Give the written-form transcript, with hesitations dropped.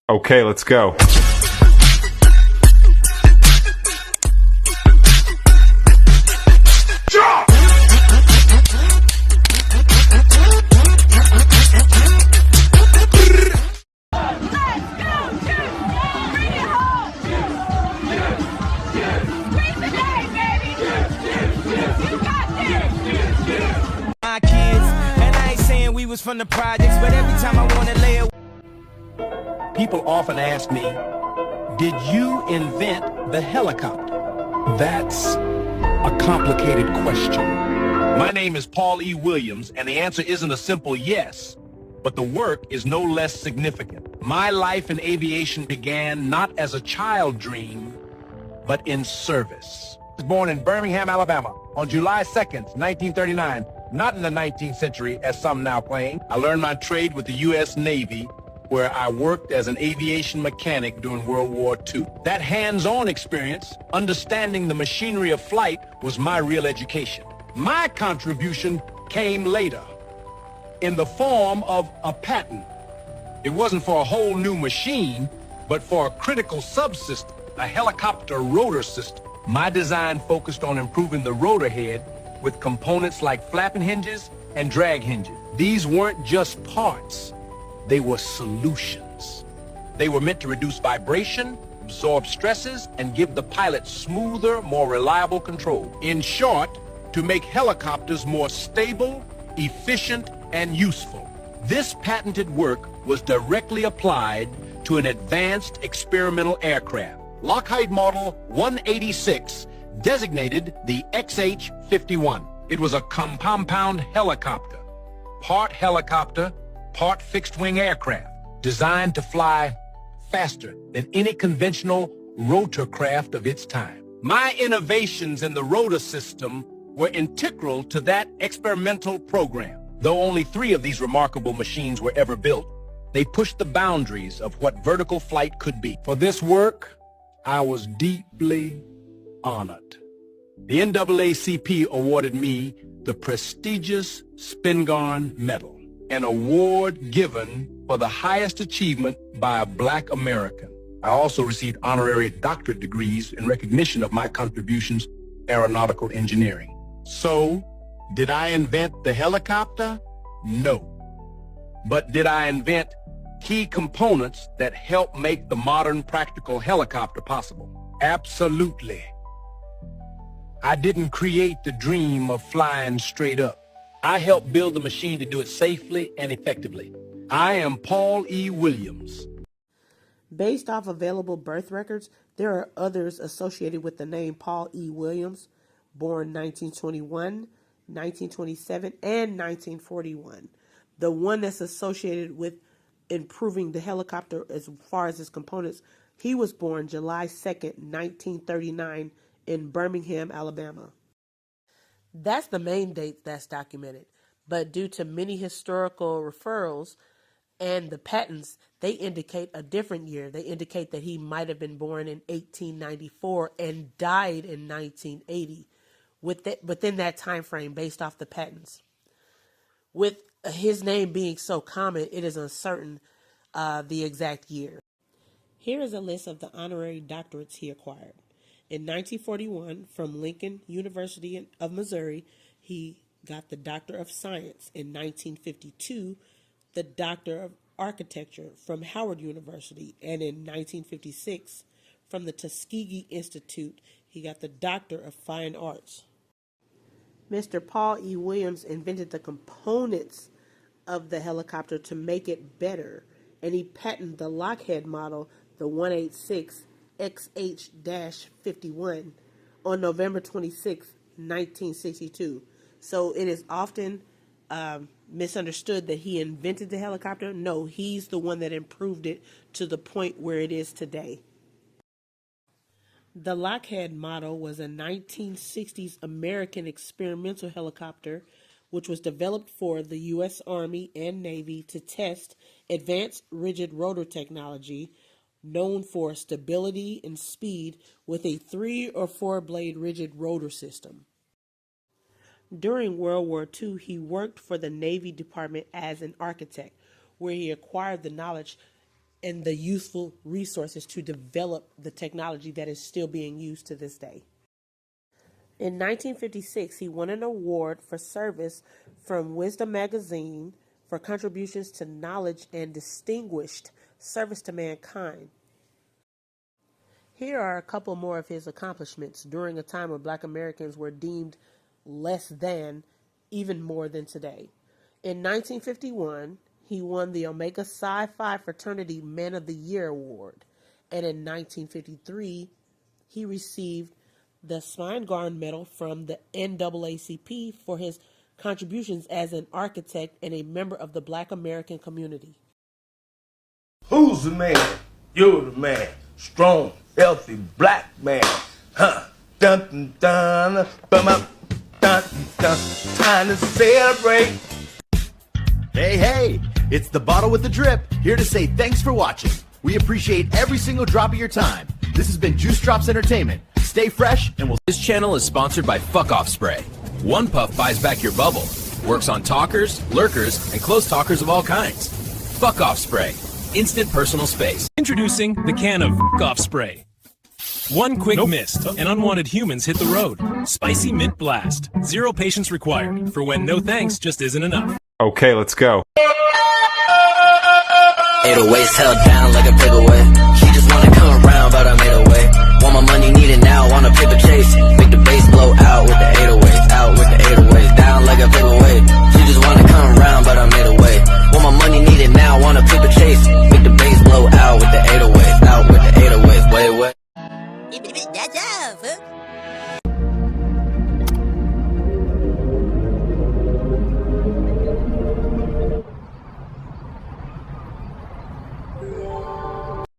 Okay, let's go. My kids, and I ain't saying we was from the projects, but every time I wanna lay it. People often ask me, did you invent the helicopter? That's a complicated question. My name is Paul E. Williams, and the answer isn't a simple yes, but the work is no less significant. My life in aviation began not as a child dream, but in service. I was born in Birmingham, Alabama, on July 2nd, 1939, not in the 19th century, as some now claim. I learned my trade with the U.S. Navy, where I worked as an aviation mechanic during World War II. That hands-on experience, understanding the machinery of flight, was my real education. My contribution came later, in the form of a patent. It wasn't for a whole new machine, but for a critical subsystem, a helicopter rotor system. My design focused on improving the rotor head with components like flapping hinges and drag hinges. These weren't just parts, they were solutions. They were meant to reduce vibration, absorb stresses, and give the pilot smoother, more reliable control. In short, to make helicopters more stable, efficient, and useful. This patented work was directly applied to an advanced experimental aircraft, Lockheed Model 186, designated the XH-51. It was a compound helicopter, part fixed-wing aircraft, designed to fly faster than any conventional rotorcraft of its time. My innovations in the rotor system were integral to that experimental program. Though only 3 of these remarkable machines were ever built, they pushed the boundaries of what vertical flight could be. For this work, I was deeply honored. The NAACP awarded me the prestigious Spingarn Medal, an award given for the highest achievement by a Black American. I also received honorary doctorate degrees in recognition of my contributions to aeronautical engineering. So, did I invent the helicopter? No. But did I invent key components that help make the modern practical helicopter possible? Absolutely. I didn't create the dream of flying straight up. I helped build the machine to do it safely and effectively. I am Paul E. Williams. Based off available birth records, there are others associated with the name Paul E. Williams, born 1921, 1927, and 1941. The one that's associated with improving the helicopter as far as its components, he was born July 2nd, 1939 in Birmingham, Alabama. That's the main date that's documented, but due to many historical referrals and the patents, they indicate a different year. They indicate that he might have been born in 1894 and died in 1980 within that time frame based off the patents. With his name being so common, it is uncertain the exact year. Here is a list of the honorary doctorates he acquired. In 1941, from Lincoln University of Missouri, he got the Doctor of Science. In 1952, the Doctor of Architecture from Howard University. And in 1956, from the Tuskegee Institute, he got the Doctor of Fine Arts. Mr. Paul E. Williams invented the components of the helicopter to make it better, and he patented the Lockheed model, the 186 XH-51, on November 26, 1962. So it is often misunderstood that he invented the helicopter. No, he's the one that improved it to the point where it is today. The Lockheed model was a 1960s American experimental helicopter which was developed for the U.S. Army and Navy to test advanced rigid rotor technology known for stability and speed with a 3 or 4 blade rigid rotor system. During World War II, he worked for the Navy Department as an architect, where he acquired the knowledge and the useful resources to develop the technology that is still being used to this day. In 1956, he won an award for service from Wisdom magazine for contributions to knowledge and distinguished service to mankind. Here are a couple more of his accomplishments during a time when Black Americans were deemed less than, even more than today. In 1951, he won the Omega Psi Phi Fraternity Man of the Year Award, and in 1953, he received the Swingarn Medal from the NAACP for his contributions as an architect and a member of the Black American community. Who's the man? You're the man. Strong, healthy, black man. Huh? Dun dun dun, bum up, dun dun. Time to celebrate. Hey, hey, it's the Bottle with the Drip, here to say thanks for watching. We appreciate every single drop of your time. This has been Juice Drops Entertainment. Stay fresh, and we'll... This channel is sponsored by Fuck Off Spray. One puff buys back your bubble. Works on talkers, lurkers, and close talkers of all kinds. Fuck Off Spray. Instant personal space. Introducing the can of Fuck Off Spray. One quick mist, and unwanted humans hit the road. Spicy mint blast. 0 patience required, for when no thanks just isn't enough. Okay, let's go. 808s held down like a paperweight. She just wanna come around, but I made a way. Want my money, need it now, want a paper chase. Make the bass blow out with the